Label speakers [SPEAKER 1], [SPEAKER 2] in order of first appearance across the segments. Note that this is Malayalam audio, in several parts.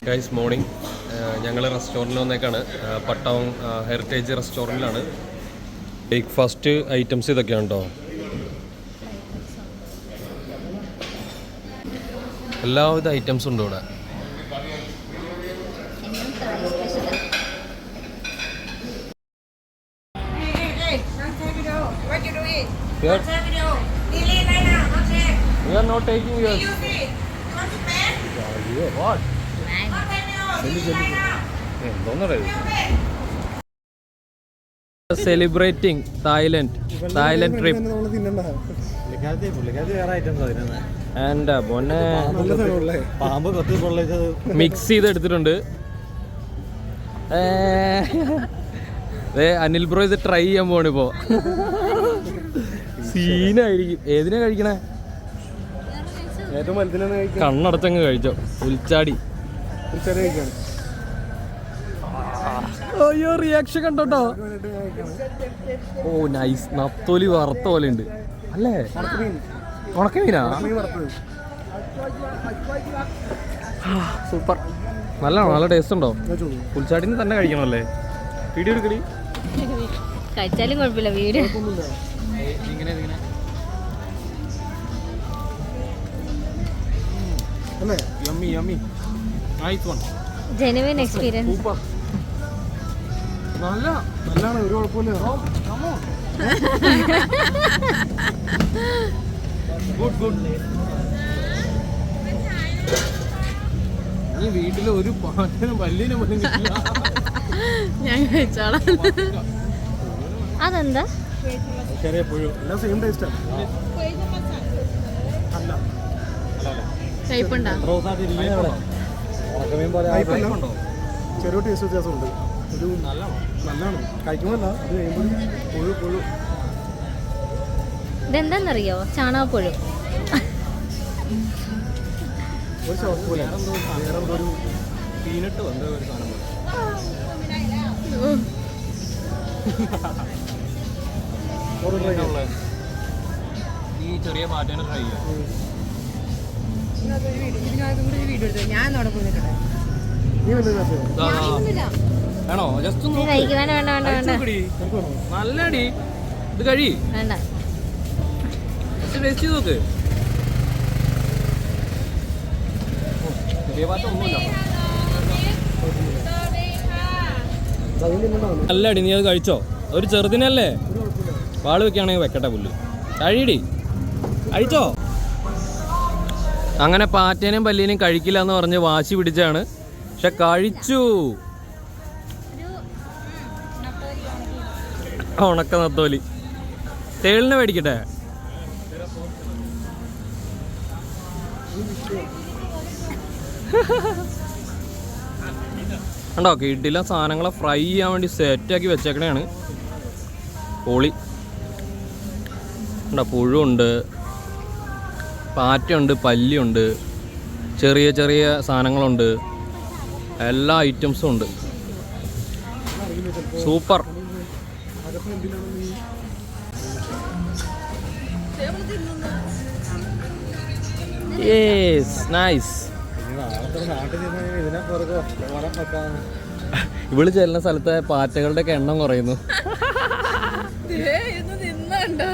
[SPEAKER 1] Guys morning. ഞങ്ങൾ റെസ്റ്റോറൻറ്റിൽ വന്നേക്കാണ്. പട്ടം ഹെറിറ്റേജ് റെസ്റ്റോറൻറ്റിലാണ്. ബ്രേക്ക്ഫാസ്റ്റ് ഐറ്റംസ് ഇതൊക്കെയാണ് കേട്ടോ. എല്ലാവിധ ഐറ്റംസും ഉണ്ട് ഇവിടെ. We are not taking yours. What? Celebrating Thailand trip. And പാമ്പ് കൊത്തി പൊള്ളിച്ചത് മിക്സ് ചെയ്തെടുത്തിട്ടുണ്ട്. അനിൽ ബ്രോ ഇത് ട്രൈ ചെയ്യാൻ പോണിപ്പോ. സീനായിരിക്കും. ഏതിനാ കഴിക്കണേ? കണ്ണടച്ചങ്ങ് കഴിച്ചോ. ഉൽച്ചാടി. അയ്യോ റിയാക്ഷൻ കണ്ടോട്ടോ. ഓ നൈസ്. നത്തോലി വറുത്ത പോലെ ഉണ്ട് അല്ലേ? ഉണക്കമീനാ? സൂപ്പർ. നല്ലതാണോ? നല്ല ടേസ്റ്റ് ഉണ്ടോ? പുൽച്ചാടിന് തന്നെ കഴിക്കണമല്ലേ? വീഡിയോ എടുക്കടി.
[SPEAKER 2] കഴിച്ചാലും കുഴപ്പമില്ല. Video genuine experience.
[SPEAKER 3] നല്ലതാണ്, ഒരു കുഴപ്പമില്ല.
[SPEAKER 1] ഈ വീട്ടില് ഒരു പാട്ടിനും പല്ലിനും പോലും കിട്ടില്ല.
[SPEAKER 2] ഞാൻ കഴിച്ചോളാം. അതെന്താ?
[SPEAKER 3] ചെറിയ പുഴു. എല്ലാം സെയിം ടേസ്റ്റാണ്.
[SPEAKER 2] കയ്പുണ്ടോ?
[SPEAKER 3] ചെറിയ ടേസ്റ്റ് വ്യത്യാസമുണ്ട്. ഒരു നല്ലതാണ്. കഴിക്കുമല്ല അത് കഴിയുമ്പോൾ പുഴു.
[SPEAKER 2] ഇതെന്താന്നറിയോ? ചാണകപ്പുഴു.
[SPEAKER 3] ഒരു ഷോപ്പ് പോലെ വേറെന്തോ ഒരു
[SPEAKER 1] പീനട്ട് വന്ന ഒരു സാധനം പോലെ. ഈ ചെറിയ പാറ്റേനെ ട്രൈ ചെയ്യാം. വേണോ? ജസ്റ്റ് നല്ലടി. ഇത് കഴി.
[SPEAKER 2] വേണ്ട.
[SPEAKER 1] ടേസ്റ്റ് ചെയ്ത് നോക്ക്. നല്ലടി. നീ അത് കഴിച്ചോ? ഒരു ചെറുതിനല്ലേ? വാള് വെക്കുകയാണെങ്കിൽ വെക്കട്ടെ പുല്ല്. കഴിയടി. കഴിച്ചോ? അങ്ങനെ പാറ്റേനെയും പല്ലീനെയും കഴിക്കില്ല എന്ന് പറഞ്ഞ് വാശി പിടിച്ചാണ്. പക്ഷെ കഴിച്ചു. ഉണക്ക നത്തോലി. തേളിനെ മേടിക്കട്ടെ? ഉണ്ടോ? കിട്ടില്ല. സാധനങ്ങളെ ഫ്രൈ ചെയ്യാൻ വേണ്ടി സെറ്റാക്കി വെച്ചേക്കണേയാണ്. പൊളി. ഉണ്ടോ? പുഴുണ്ട്, പാറ്റയുണ്ട്, പല്ലിയുണ്ട്, ചെറിയ ചെറിയ സാധനങ്ങളുണ്ട്. എല്ലാ ഐറ്റംസും ഉണ്ട്. സൂപ്പർ. Yes nice. ഇവള് ചെല്ലുന്ന സ്ഥലത്തെ പാറ്റകളുടെ ഒക്കെ എണ്ണം കുറയുന്നു.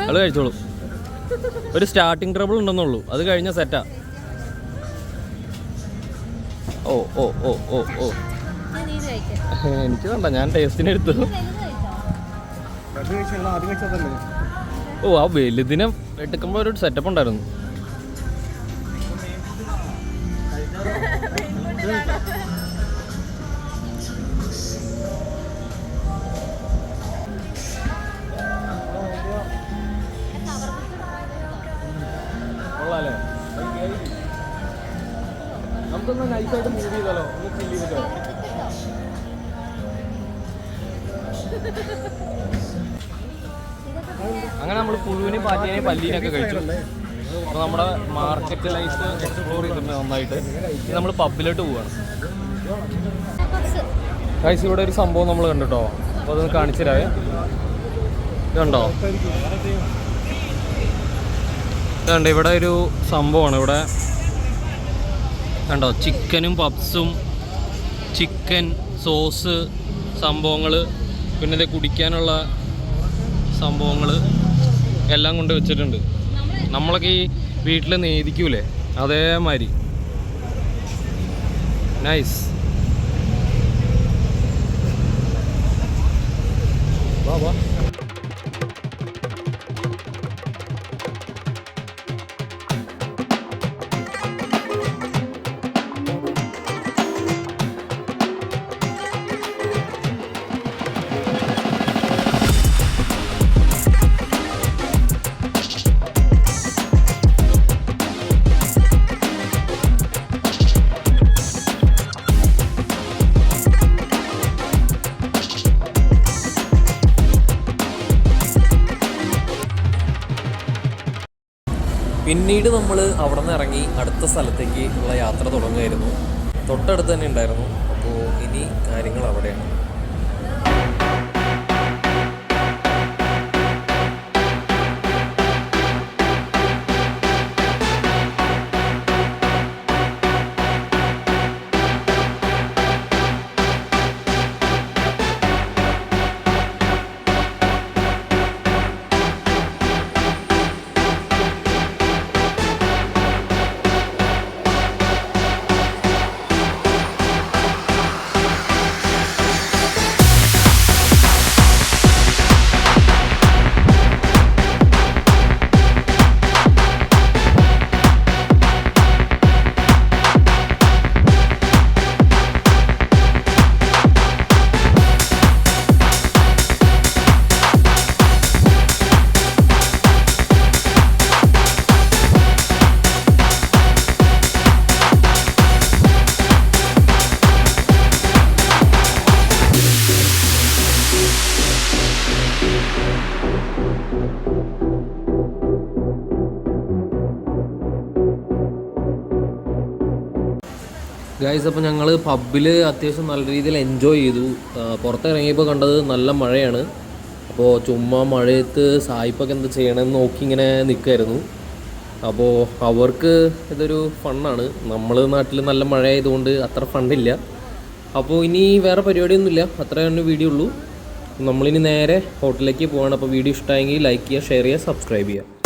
[SPEAKER 1] അവള് കഴിച്ചോളൂ. ഒരു സ്റ്റാർട്ടിങ് ട്രബിൾ ഉണ്ടെന്നുള്ളൂ. അത് കഴിഞ്ഞ സെറ്റാ. ഓ ഓ ഓ ഓ ഓ എനിക്ക് വേണ്ട. ഞാൻ ടേസ്റ്റിന് എടുത്തു. ഓ ആ വലുതിനെ എടുക്കുമ്പോൾ ഒരു സെറ്റപ്പ് ഉണ്ടായിരുന്നു. കൊള്ളാല്ലേ? നമുക്കൊന്ന് നൈസായിട്ട് മൂവ് ചെയ്താലോ? ഒന്ന് ചില്ല് ചെയ്തോ? അങ്ങനെ നമ്മൾ പുഴുവിനെയും പാറ്റേനെയും പല്ലീനെയൊക്കെ കഴിച്ചു. അപ്പോൾ നമ്മുടെ മാർക്കറ്റ് ലൈഫ് എക്സ്പ്ലോർ ചെയ്തിട്ടുണ്ട് നന്നായിട്ട്. ഇനി നമ്മൾ പബ്ബിലോട്ട് പോവുകയാണ്. ഗൈസ് ഇവിടെ ഒരു സംഭവം നമ്മൾ കണ്ടിട്ടോ. അപ്പോൾ അതൊന്ന് കാണിച്ചു തരാവേ. ഇതുണ്ടോ? ഇതുണ്ട്. ഇവിടെ ഒരു സംഭവമാണ്. ഇവിടെ കണ്ടോ ചിക്കനും പപ്സും ചിക്കൻ സോസ് സംഭവങ്ങൾ, പിന്നെ ഇത് കുടിക്കാനുള്ള സംഭവങ്ങൾ എല്ലാം കൊണ്ട് വെച്ചിട്ടുണ്ട്. നമ്മളൊക്കെ ഈ വീട്ടിൽ നേദിക്കൂലേ അതേമാതിരി. നൈസ്. വാ വാ. പിന്നീട് നമ്മൾ അവിടെ നിന്ന് ഇറങ്ങി അടുത്ത സ്ഥലത്തേക്ക് ഉള്ള യാത്ര തുടങ്ങുമായിരുന്നു. തൊട്ടടുത്ത് തന്നെ ഉണ്ടായിരുന്നു. അപ്പോൾ ഇനി കാര്യങ്ങൾ അവിടെയാണ്. ഗൈസ്, അപ്പോൾ ഞങ്ങൾ പബ്ബിൽ അത്യാവശ്യം നല്ല രീതിയിൽ എൻജോയ് ചെയ്തു. പുറത്തിറങ്ങിയപ്പോൾ കണ്ടത് നല്ല മഴയാണ്. അപ്പോൾ ചുമ്മാ മഴയത്ത് സായിപ്പൊക്കെ എന്താ ചെയ്യണമെന്ന് നോക്കി ഇങ്ങനെ നിൽക്കുമായിരുന്നു. അപ്പോൾ അവർക്ക് ഇതൊരു ഫണ്ണാണ്. നമ്മൾ നാട്ടിൽ നല്ല മഴ ആയതുകൊണ്ട് അത്ര ഫണ്ടില്ല. അപ്പോൾ ഇനി വേറെ പരിപാടിയൊന്നുമില്ല, അത്രയാണ് വീഡിയോ ഉള്ളൂ. നമ്മളിനി നേരെ ഹോട്ടലിലേക്ക് പോവാണ്. അപ്പോൾ വീഡിയോ ഇഷ്ടമായെങ്കിൽ ലൈക്ക് ചെയ്യുക, ഷെയർ ചെയ്യുക, സബ്സ്ക്രൈബ് ചെയ്യുക.